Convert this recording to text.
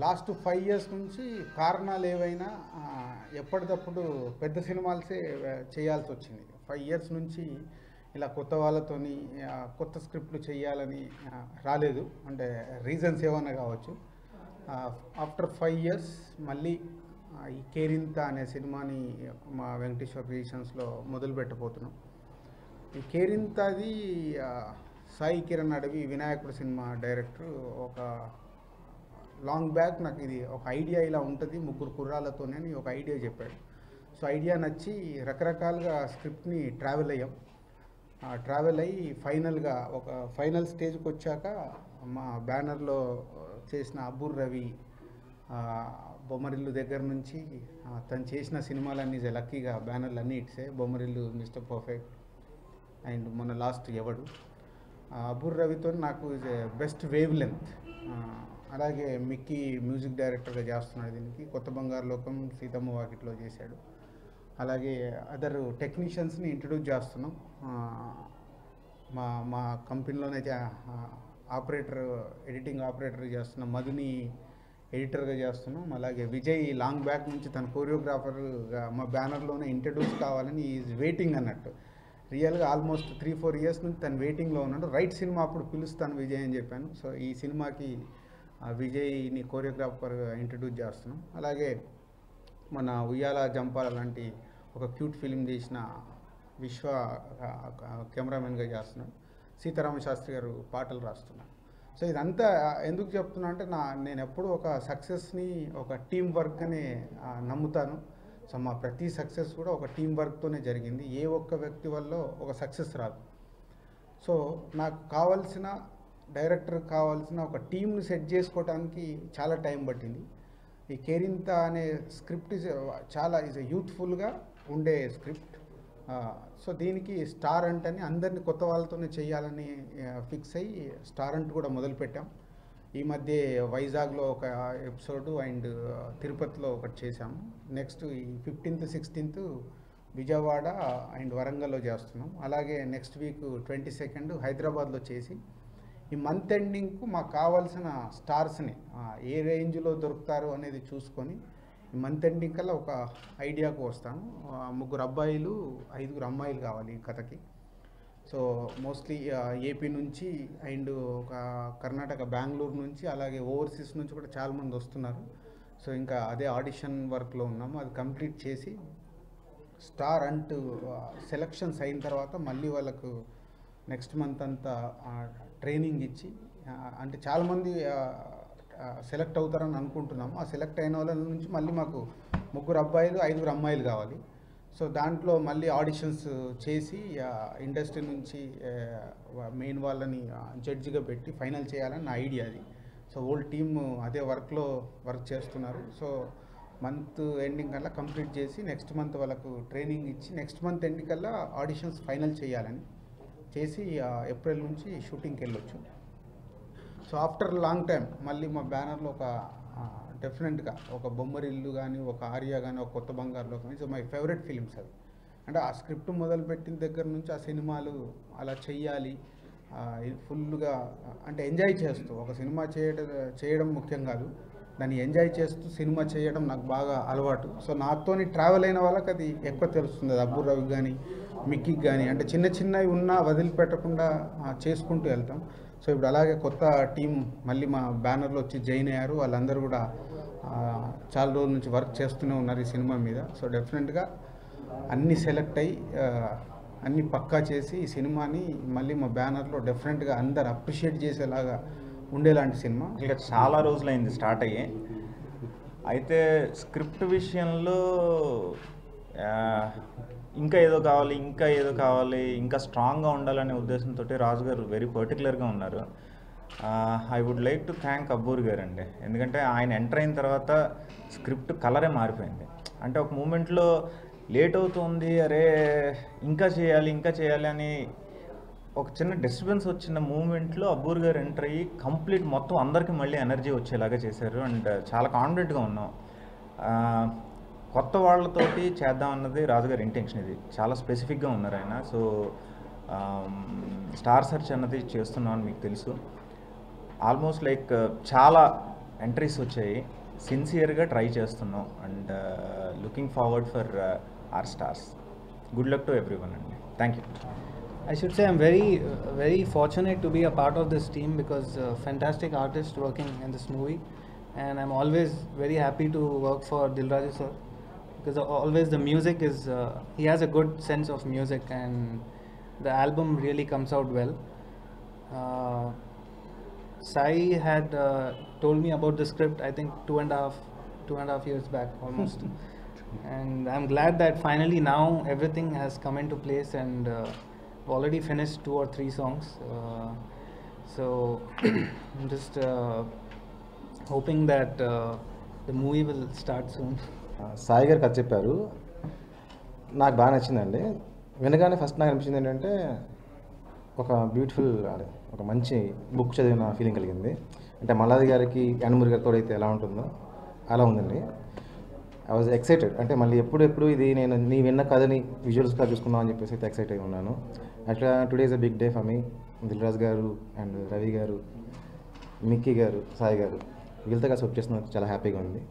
Last 5 years నుంచి కారణాలు ఏవైనా ఎప్పటికప్పుడు పెద్ద సినిమాలసే చేయాల్సి వచ్చింది. 5 ఇయర్స్ నుంచి ఇలా కొత్త వాళ్ళతోని కొత్త స్క్రిప్ట్లు చేయాలని రాలేదు. అంటే రీజన్స్ ఏమన్నా కావచ్చు. ఆఫ్టర్ 5 ఇయర్స్ మళ్ళీ ఈ కేరింత అనే సినిమాని మా వెంకటేశ్వర క్రియేషన్స్లో మొదలు పెట్టబోతున్నాం. ఈ కేరింతది సాయి కిరణ్ అడవి వినాయకుడు సినిమా డైరెక్టర్ ఒక లాంగ్ బ్యాక్ నాకు ఇది ఒక ఐడియా ఇలా ఉంటుంది ముగ్గురు కుర్రాళ్ళతోనే ఒక ఐడియా చెప్పాడు. సో ఐడియా నచ్చి రకరకాలుగా స్క్రిప్ట్ని ట్రావెల్ అయ్యి ఫైనల్గా ఒక ఫైనల్ స్టేజ్కి వచ్చాక మా బ్యానర్లో చేసిన అబ్బూర్ రవి బొమ్మరిల్లు దగ్గర నుంచి తను చేసిన సినిమాలన్నీ లక్కీగా బ్యానర్లు అన్నీ ఇట్సే. బొమ్మరిల్లు, మిస్టర్ పర్ఫెక్ట్ అండ్ మొన్న లాస్ట్ ఎవడు. అబ్బూర్ రవితో నాకు ఇది బెస్ట్ వేవ్ లెంత్. అలాగే మిక్కీ మ్యూజిక్ డైరెక్టర్గా చేస్తున్నాడు. దీనికి కొత్త బంగారు లోకం, సీతమ్మ వాకిట్లో చేశాడు. అలాగే అదర్ టెక్నీషియన్స్ని ఇంట్రడ్యూస్ చేస్తున్నాం. మా కంపెనీలోనే ఆపరేటర్, ఎడిటింగ్ ఆపరేటర్ చేస్తున్నాం. మధుని ఎడిటర్గా చేస్తున్నాం. అలాగే విజయ్ లాంగ్ బ్యాక్ నుంచి తన కోరియోగ్రాఫర్గా మా బ్యానర్లోనే ఇంట్రడ్యూస్ కావాలని ఈజ్ వెయిటింగ్ అన్నట్టు. రియల్గా ఆల్మోస్ట్ 3-4 ఇయర్స్ నుంచి తను వెయిటింగ్లో ఉన్నాడు. రైట్ సినిమా అప్పుడు పిలుస్తాను విజయ్ అని చెప్పాను. సో ఈ సినిమాకి విజయ్ని కోరియోగ్రాఫర్గా ఇంట్రడ్యూస్ చేస్తున్నాం. అలాగే మన ఉయ్యాల జంపాల లాంటి ఒక క్యూట్ ఫిలిం చేసిన విశ్వ కెమెరామెన్గా చేస్తున్నాడు. సీతారామ శాస్త్రి గారు పాటలు రాస్తున్నారు. సో ఇదంతా ఎందుకు చెప్తున్నా అంటే నేను ఎప్పుడూ ఒక సక్సెస్ని ఒక టీం వర్క్ అనే నమ్ముతాను. సో మా ప్రతి సక్సెస్ కూడా ఒక టీం వర్క్తోనే జరిగింది. ఏ ఒక్క వ్యక్తి వల్ల ఒక సక్సెస్ రాదు. సో నాకు కావాల్సిన డైరెక్టర్కి కావాల్సిన ఒక టీంని సెట్ చేసుకోవడానికి చాలా టైం పట్టింది. ఈ కేరింత అనే స్క్రిప్ట్ చాలా యూత్ఫుల్గా ఉండే స్క్రిప్ట్. సో దీనికి స్టార్ అంట్ అని అందరినీ కొత్త వాళ్ళతోనే చేయాలని ఫిక్స్ అయ్యి స్టార్ అంట్ కూడా మొదలుపెట్టాం. ఈ మధ్య వైజాగ్లో ఒక ఎపిసోడు అండ్ తిరుపతిలో ఒకటి చేశాము. నెక్స్ట్ ఈ 15th, 16th విజయవాడ అండ్ వరంగల్లో చేస్తున్నాం. అలాగే నెక్స్ట్ వీక్ 22nd హైదరాబాద్లో చేసి ఈ మంత్ ఎండింగ్కు మాకు కావాల్సిన స్టార్స్ని ఏ రేంజ్లో దొరుకుతారు అనేది చూసుకొని ఈ మంత్ ఎండింగ్ కల్లా ఒక ఐడియాకు వస్తాము. 3 అబ్బాయిలు 5 అమ్మాయిలు కావాలి ఈ కథకి. సో మోస్ట్లీ ఏపీ నుంచి అండ్ ఒక కర్ణాటక, బెంగళూరు నుంచి, అలాగే ఓవర్సీస్ నుంచి కూడా చాలామంది వస్తున్నారు. సో ఇంకా అదే ఆడిషన్ వర్క్లో ఉన్నాము. అది కంప్లీట్ చేసి స్టార్ అంటూ సెలక్షన్స్ అయిన తర్వాత మళ్ళీ వాళ్ళకు నెక్స్ట్ మంత్ అంతా ట్రైనింగ్ ఇచ్చి అంటే చాలామంది సెలెక్ట్ అవుతారని అనుకుంటున్నాము. ఆ సెలెక్ట్ అయిన వాళ్ళ నుంచి మళ్ళీ మాకు 3 అబ్బాయిలు 5 అమ్మాయిలు కావాలి. సో దాంట్లో మళ్ళీ ఆడిషన్స్ చేసి ఇండస్ట్రీ నుంచి మెయిన్ వాళ్ళని జడ్జిగా పెట్టి ఫైనల్ చేయాలని నా ఐడియా అది. సో హోల్ టీమ్ అదే వర్క్ చేస్తున్నారు. సో మంత్ ఎండింగ్ కల్లా కంప్లీట్ చేసి నెక్స్ట్ మంత్ వాళ్ళకు ట్రైనింగ్ ఇచ్చి నెక్స్ట్ మంత్ ఎండింగ్ కల్లా ఆడిషన్స్ ఫైనల్ చేయాలని చేసి ఏప్రిల్ నుంచి షూటింగ్కి వెళ్ళొచ్చు. సో ఆఫ్టర్ లాంగ్ టైం మళ్ళీ మా బ్యానర్లో ఒక డెఫినెట్గా ఒక బొమ్మరిల్లు కానీ, ఒక ఆర్య కానీ, ఒక కొత్త బంగారులో కానీ సో మై ఫేవరెట్ ఫిలిమ్స్ అవి. అంటే ఆ స్క్రిప్ట్ మొదలుపెట్టిన దగ్గర నుంచి ఆ సినిమాలు అలా చెయ్యాలి ఫుల్గా అంటే ఎంజాయ్ చేస్తూ ఒక సినిమా చేయడం ముఖ్యం కాదు, దాన్ని ఎంజాయ్ చేస్తూ సినిమా చేయడం నాకు బాగా అలవాటు. సో నాతోని ట్రావెల్ అయిన వాళ్ళకి అది ఎక్కువ తెలుస్తుంది. అది అబ్బూర్ రవికి కానీ, మిక్కీకి కానీ అంటే చిన్నవి ఉన్నా వదిలిపెట్టకుండా చేసుకుంటూ వెళ్తాం. సో ఇప్పుడు అలాగే కొత్త టీం మళ్ళీ మా బ్యానర్లో వచ్చి జాయిన్ అయ్యారు. వాళ్ళందరూ కూడా చాలా రోజుల నుంచి వర్క్ చేస్తూనే ఉన్నారు ఈ సినిమా మీద. సో డెఫినెట్గా అన్నీ సెలెక్ట్ అయ్యి అన్నీ పక్కా చేసి ఈ సినిమాని మళ్ళీ మా బ్యానర్లో డెఫినెట్గా అందరు అప్రిషియేట్ చేసేలాగా ఉండేలాంటి సినిమా. ఇక చాలా రోజులైంది స్టార్ట్ అయ్యి. అయితే స్క్రిప్ట్ విషయంలో ఇంకా ఏదో కావాలి, ఇంకా స్ట్రాంగ్గా ఉండాలనే ఉద్దేశంతో రాజు గారు వెరీ పర్టికులర్గా ఉన్నారు. I would like to thank Abbur గారు అండి. ఎందుకంటే ఆయన ఎంటర్ అయిన తర్వాత స్క్రిప్ట్ కలరే మారిపోయింది. అంటే ఒక మూమెంట్లో లేట్ అవుతుంది, అరే ఇంకా చేయాలి అని ఒక చిన్న డిస్టర్బెన్స్ వచ్చిన మూమెంట్లో అబ్బూర్ గారు ఎంటర్ అయ్యి కంప్లీట్ మొత్తం అందరికీ మళ్ళీ ఎనర్జీ వచ్చేలాగా చేశారు. అండ్ చాలా కాన్ఫిడెంట్గా ఉన్నాం. కొత్త వాళ్ళతోటి చేద్దాం అన్నది రాజుగారి ఇంటెన్షన్. ఇది చాలా స్పెసిఫిక్గా ఉన్నారు ఆయన. సో స్టార్ సెర్చ్ అన్నది చేస్తున్నాం అని మీకు తెలుసు. ఆల్మోస్ట్ లైక్ చాలా ఎంట్రీస్ వచ్చాయి. సిన్సియర్గా ట్రై చేస్తున్నాం and looking forward for our stars. Good luck to everyone అండి. Thank you. I should say I'm very fortunate to be a part of this team because fantastic artists working in this movie, and I'm always very happy to work for Dilraju sir because always the music is he has a good sense of music and the album really comes out well. Sai had told me about the script I think two and a half years back almost. And I'm glad that finally now everything has come into place and we've already finished 2 or 3 songs. So I'm just hoping that the movie will start soon. Sai గారు కథ చెప్పారు, నాకు బాగా నచ్చిందండి. వినగానే first నాకు అనిపించింది ఏంటంటే ఒక బ్యూటిఫుల్ ఒక మంచి బుక్ చదివిన ఫీలింగ్ కలిగింది. అంటే మల్లాది గారికి యానమూరి గారితో అయితే ఎలా ఉంటుందో అలా ఉందండి. I was excited. అంటే మళ్ళీ ఎప్పుడు ఇది నీ విన్న కథని విజువల్స్గా చూసుకుందాం అని చెప్పేసి అయితే ఎక్సైట్ అయి ఉన్నాను. అట్లా today is a big day for me. Dilraj గారు అండ్ రవి గారు, మిక్కీ గారు, సాయి గారు వీళ్ళతో కలిసి వర్క్ చేస్తున్నందుకు చాలా హ్యాపీగా ఉంది.